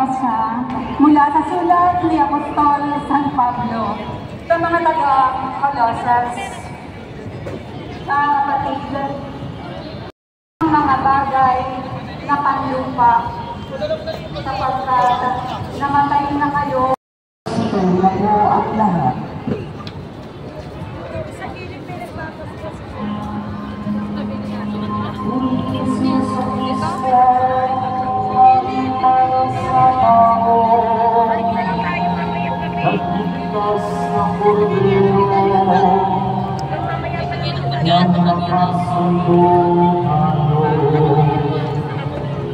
Iglesia mula sa sulat ni Apostol San Pablo sa mga taga-Colosas. Kapatid, ang mga bagay na panlupa sapagkat namatay na kayo lago at lahat.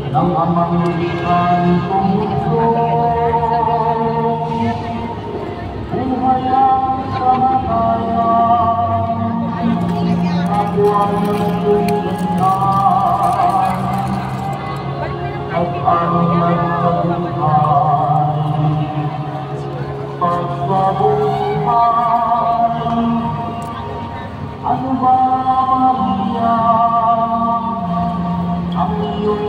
Nang amamitan kong ito, buhay ang kamatayan, ako ang nagtutunan, at ang nagtabuhay, pagbabuhay, ano ba Maria, ang iyong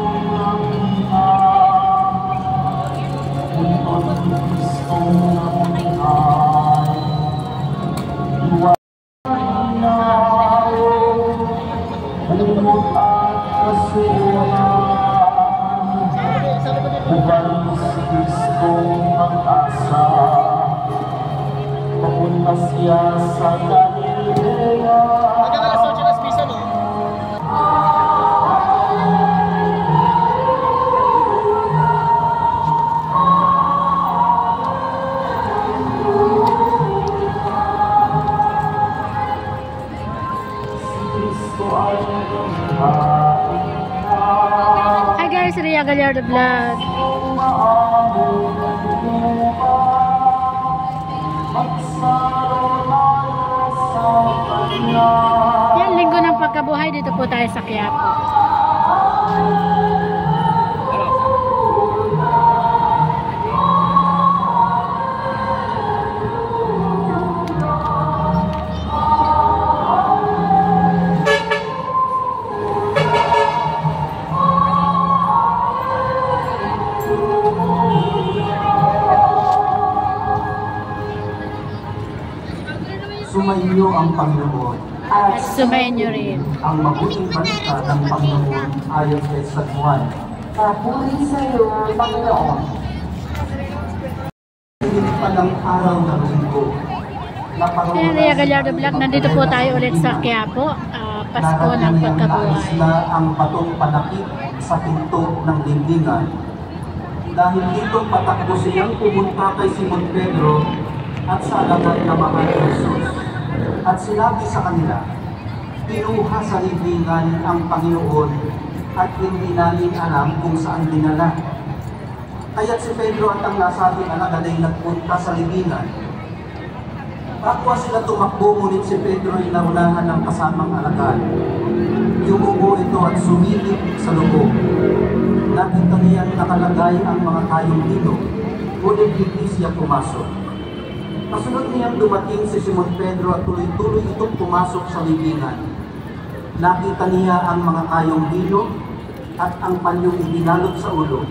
siya sa Galilea. Hanggang alas 8 na spisa, no? Hi guys, Ria Gallardo Vlog. Yan, linggo ng pagkabuhay. Dito po tayo sa Quiapo. Sumainyo ang Panginoon. At sumayin nyo rin ang mabuting balita ng Panginoon ayon kay San Juan. Papuri sa iyo, Panginoon. Hindi pa ng araw ng linggo. Ayan, Ria Gallardo Vlog. Nandito po tayo ulit sa Quiapo. Pasko ng pagkabuhay. Na ang batong panakip sa pinto ng dingdingan. Dahil dito patakbo siyang pumunta kay Simon Pedro at sa alagad na mahal ni Jesus. At sinabi sa kanila, pinuha sa libingan ang Panginoon at hindi namin alam kung saan dinala. Kaya't si Pedro at ang nasabing alagad ay nagpunta sa libingan. Kapwa sila tumakbo, ngunit si Pedro ay naunahan ng kasamang alagad. Yumuko ito at sumilip sa loob. Nakita niyang nakalagay ang mga kayong dito, ngunit hindi siya pumasok. Kasunod niyang dumating si Simon Pedro at tuloy-tuloy itong pumasok sa libingan. Nakita niya ang mga kayong hilo at ang panyong ibinalot sa ulo.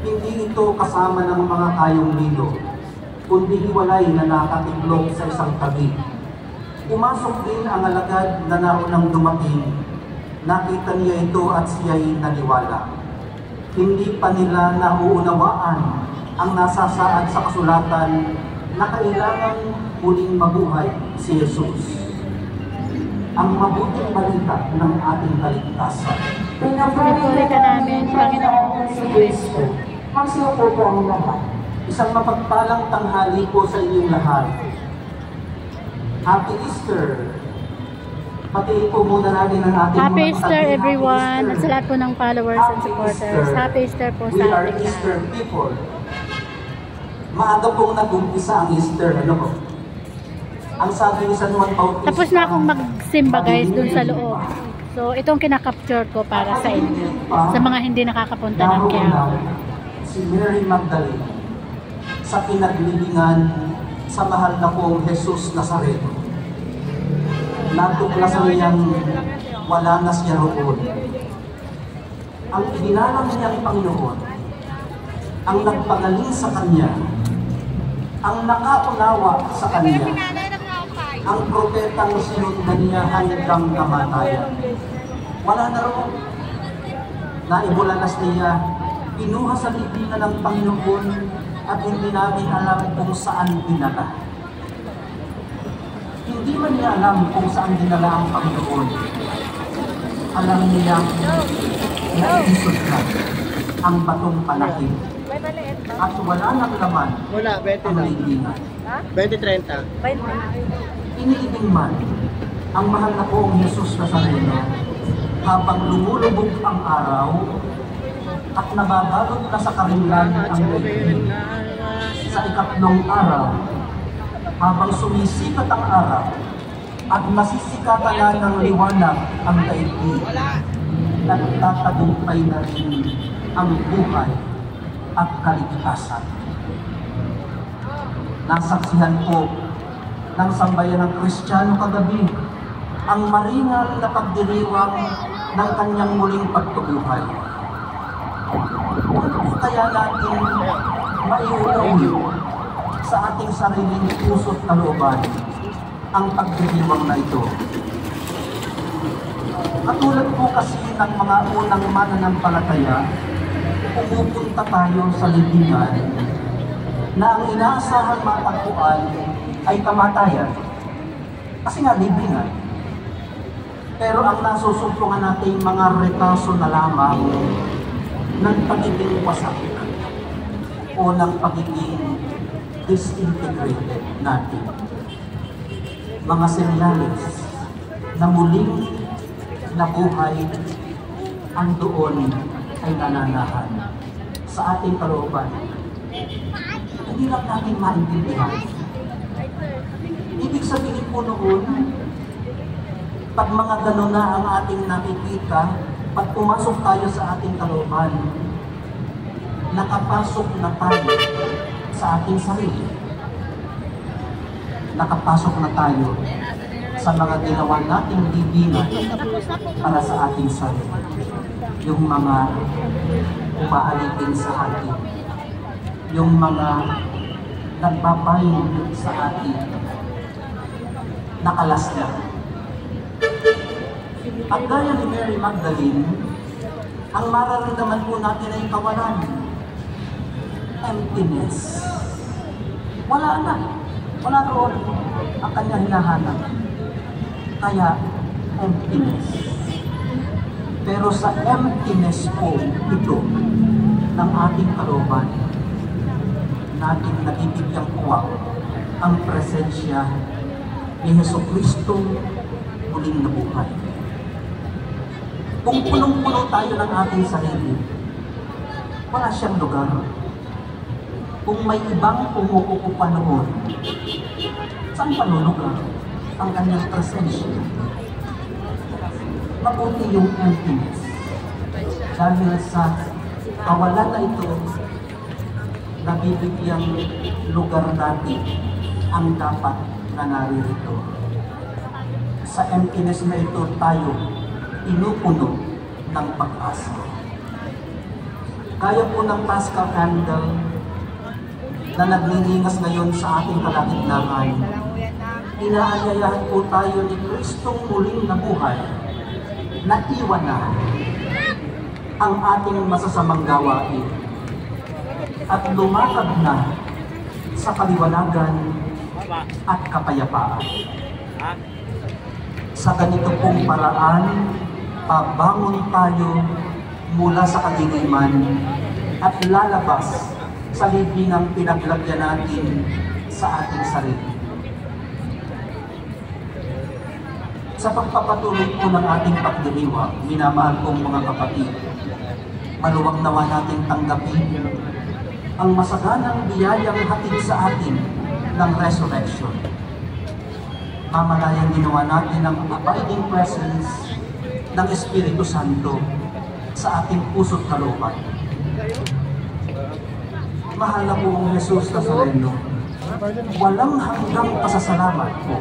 Hindi ito kasama ng mga kayong hilo, kundi hiwalay na nakatiklop sa isang tabi. Pumasok din ang alagad na naunang dumating. Nakita niya ito at siya'y naniwala. Hindi pa nila nauunawaan ang nasasaad sa kasulatan na kailangan muling mabuhay si Jesus. Ang mabuting balita ng ating kaligtasan. Pinupuri ka namin, Panginoon si Kristo. Magsuko po ang lahat. Isang mapagpalang tanghali po sa inyong lahat. Happy Easter! Pati po muna natin ang ating Happy mga Easter everyone! At sa lahat po ng followers and supporters. Happy Easter po We sa are ating Easter lahat. people. Maaga pong nag-umpisa ang Easter, ano po? Ang sabi ni San Juan Bautista. Tapos na akong magsimba guys dun sa loob. So itong kinakapture ko para sa inyo. Sa mga hindi nakakapunta ng Quiapo. Si Mary Magdalene sa pinaglibingan sa mahal na pong Jesus Nazareno. Natuklasan niyang wala na siya roon. Ang ibinalang niyang Panginoon ang nagpagaling sa Kanya, ang nakaunawa sa Kanya, ang propetang sinundan niya hanggang kamatayan. Wala na roon. Naibulanas niya, pinuha sa libingan ng Panginoon at hindi namin alam kung saan dinala. Hindi man niya alam kung saan dinala ang Panginoon. Alam niya, naiisod na ang batong palaki at wala nang laman Wala, 20 ang lang. libingan. 20-30. Iniibig man ang mahal na poong Jesus Nazareno habang lumulubog ang araw at nababalot na sa karimlan ang daigdig. Sa ikatlong araw, habang sumisikat ang araw at nasisikatan na ng liwanag ang daigdig, nagtatagumpay na rin ang buhay at kaligtasan. Nasaksihan po ng sambayan ng Kristiyano kagabi ang maringal na pagdiriwang ng kanyang muling pagtubuhay. Ano po kaya natin maiuwi sa ating sariling puso't kalooban ang pagdiriwang na ito? Katulad po kasi ng mga unang mananampalataya, pumupunta tayo sa libingan na ang inaasahan matagpuan ay kamatayan. Kasi nga libingan. Pero ang nasusumpungan natin mga retaso na lamang ng pagiging wasak o ng pagiging disintegrated natin. Mga senyales na muling nabuhay ang doon ay nananahan sa ating kalooban. Hindi lang natin maintindihan. Ibig sabihin po noon, pag mga gano'n na ang ating nakikita, pag pumasok tayo sa ating kalooban, nakapasok na tayo sa ating sarili. Nakapasok na tayo sa mga ginawa nating libingan para sa ating sarili. Yung mga umaalipin sa atin, yung mga nagpapayin sa atin, nakalas na. At gaya ni Mary Magdalene, ang mararamdaman po natin ay kawalan, emptiness. Wala na. Wala roon ang kanya hinahanap. Kaya, emptiness. Pero sa emptiness po ito ng ating kalooban, natin nabibigyang puwak ang presensya ni Jesucristo muling nabuhay. Kung punong-puno tayo ng ating sarili, wala siyang lugar. Kung may ibang umuupo noon, saan panulugar ang kanyang presensya? Mabuti yung emptiness. Dahil sa kawalan na ito, nabibigyang lugar natin ang dapat na naririto. Sa emptiness na ito tayo pinupuno ng pag-asa. Kaya po ng Paschal Candle na naglilingas ngayon sa ating kalagitnaan, inaanyayahan po tayo ni Kristong muling nabuhay na iwan na ang ating masasamang gawain at lumakad na sa kaliwanagan at kapayapaan. Sa ganito pong paraan, pabangon tayo mula sa kadiliman at lalabas sa libingang pinaglagyan natin sa ating sarili. Sa pagpapatuloy po ng ating pagdiriwang, minamahal kong mga kapatid, maluwag nawa nating tanggapin ang masaganang biyayang hatid sa atin ng resurrection. Mamalayang ginawa natin ang abiding presence ng Espiritu Santo sa ating puso't kalooban. Mahal na poong Jesus Nazareno, walang hanggang pasasalamat po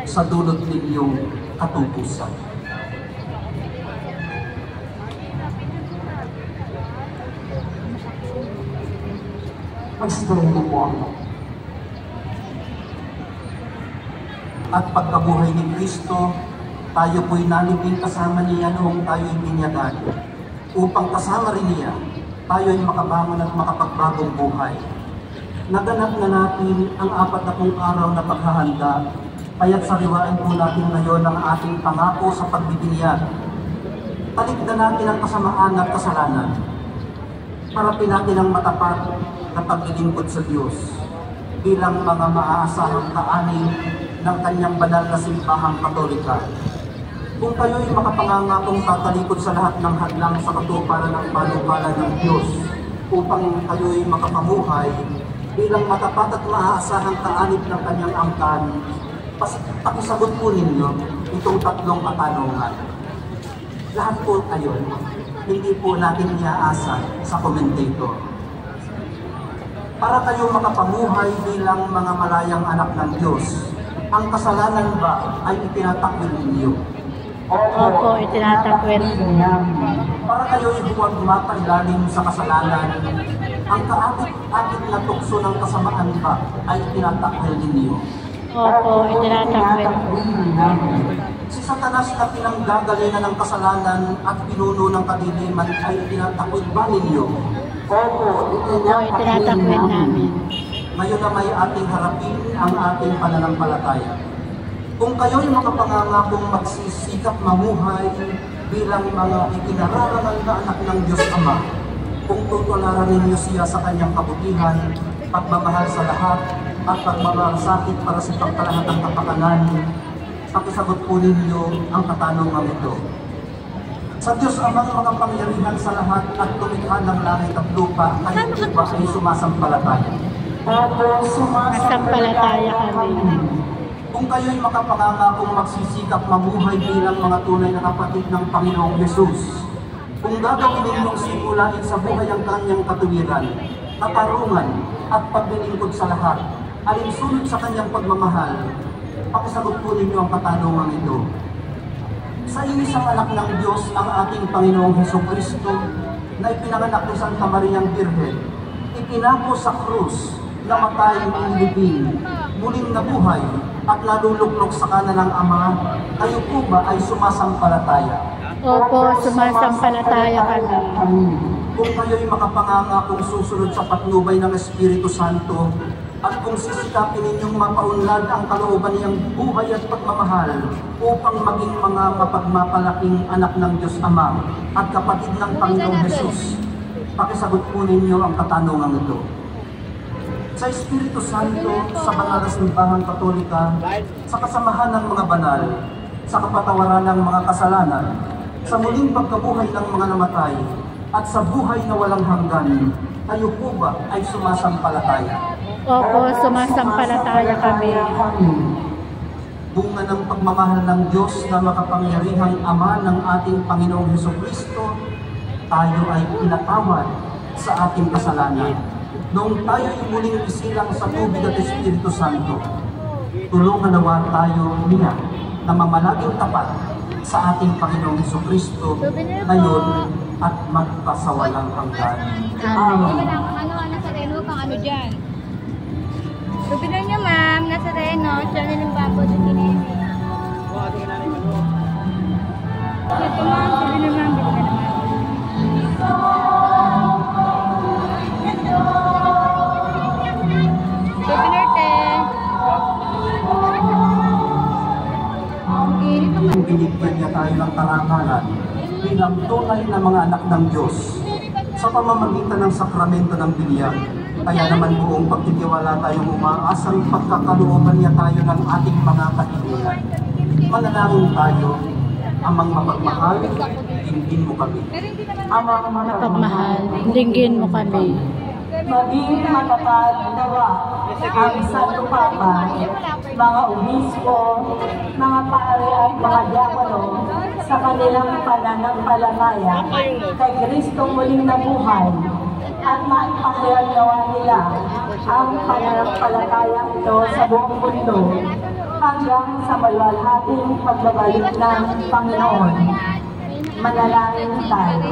sa dulot ninyong katutusan. Mag-story na po ako. At pagkabuhay ni Kristo, tayo po'y nalibing kasama niya noong tayo'y binyagan, upang kasama rin niya, tayo'y makabangon at makapagbagong buhay. Naganap na natin ang 40 araw na paghahanda, kaya't sariwain po natin ngayon ang ating pangako sa pagbibinyag. Talikdan natin ang kasamaan at kasalanan. Harapin natin ang matapat na paglilingkod sa Diyos bilang mga maaasahang kaani ng kanyang banal na simbahang Katolika. Kung kayo'y makapangangakong tatalikod sa lahat ng hadlang sa katuparan ng panukala ng Diyos upang kayo'y makapamuhay bilang matapat at maaasahang kaanib ng kanyang angkan, pakisagot po ninyo itong 3 katanungan. Lahat po kayo, hindi po natin iaasa sa commentator. Para kayo makapamuhay bilang mga malayang anak ng Diyos, ang kasalanan ba ay itinatakwil ninyo? Opo, itinatakwil. Para kayo'y huwag mapailalim sa kasalanan, ang kaakit-akit na tukso ng kasamaan ba ay itinatakwil ninyo? Opo, itinatakwil. Si Satanas na pinanggagalingan ng kasalanan at pinuno ng kadiliman ay itinatakwil ba ninyo? Opo, itinatakwil namin. Ngayon na may ating harapin ang ating pananampalataya. Kung kayo'y makapangangakong magsisikap mamuhay bilang mga ikinararangal na anak ng Diyos Ama, kung tutularan ninyo siya sa kanyang kabutihan, pagmamahal sa lahat, at pagmamalasakit para sa pagkalahatang kapakanan, pakisagot po ninyo ang katanungan ito. Sa Diyos Amang makapangyarihan sa lahat at lumikha ng langit at lupa, kayo po ba ay sumasampalataya? Opo, Masampalataya kami. Kung kayo'y makapangangakong magsisikap mamuhay bilang mga tunay na kapatid ng Panginoong Yesus, kung gagawin ninyong simulain sa buhay ang kanyang katuwiran, katarungan at paglilingkod sa lahat, alinsunod sa kanyang pagmamahal, pakisagot po ninyo ang katanungan ito. Sa iisang anak ng Diyos ang ating Panginoong Hesukristo na ipinanganak ni Santa Mariang Birhen, ipinako sa krus, namatay ng libing, muling nabuhay at naluluklok sa kanan ng Ama, kayo po ba ay sumasampalataya? Opo, sumasampalataya kami. Kung kayo'y makapangangakong susunod sa patnubay ng Espiritu Santo, at kung sisikapin ninyong mapaunlad ang kalooban niyang buhay at pagmamahal upang maging mga mapagmapalaking anak ng Diyos Ama at kapatid ng Panginoong Hesus, pakisagot po ninyo ang katanungan ito. Sa Espiritu Santo, sa banal na simbahang Katolika, sa kasamahan ng mga banal, sa kapatawaran ng mga kasalanan, sa muling pagkabuhay ng mga namatay, at sa buhay na walang hanggan, kayo po ba ay sumasampalataya? Opo, sumasampalataya kami. Bunga ng pagmamahal ng Diyos na makapangyarihang Ama ng ating Panginoong Hesukristo, tayo ay pinatawad sa ating kasalanan. Noong tayo ay muling isilang sa tubig at Espiritu Santo, tulungan nawa tayo niya na mamalaging tapat sa ating Panginoong Hesukristo ngayon at magpasawalang hanggan. Amen. Nasa Reno, pang ano dyan? Souvenir nyo, ma'am. Nasa Reno. Siya na ng babo sa kinini. Ito, ma'am. Souvenir, ma'am. Bili ka naman. Souvenir, te. Kung binigyan niya tayo ng karangalan bilang tunay na mga anak ng Diyos sa pamamagitan ng sakramento ng binyag. Kaya naman buong pagtitiwala tayong umaasang pagkakalooban niya tayo ng ating mga kahilingan. Manalangin tayo, Amang mapagmahal, dinggin mo kami. Amang Pagmahal, dinggin mo kami. maging matatag nawa ang Santo Papa, mga obispo, mga pare at mga diakono sa kanilang pananampalataya kay Kristong muling nabuhay at maipahayag nawa nila ang pananampalataya ito sa buong mundo hanggang sa maluwalhating pagbabalik ng Panginoon. Manalangin tayo.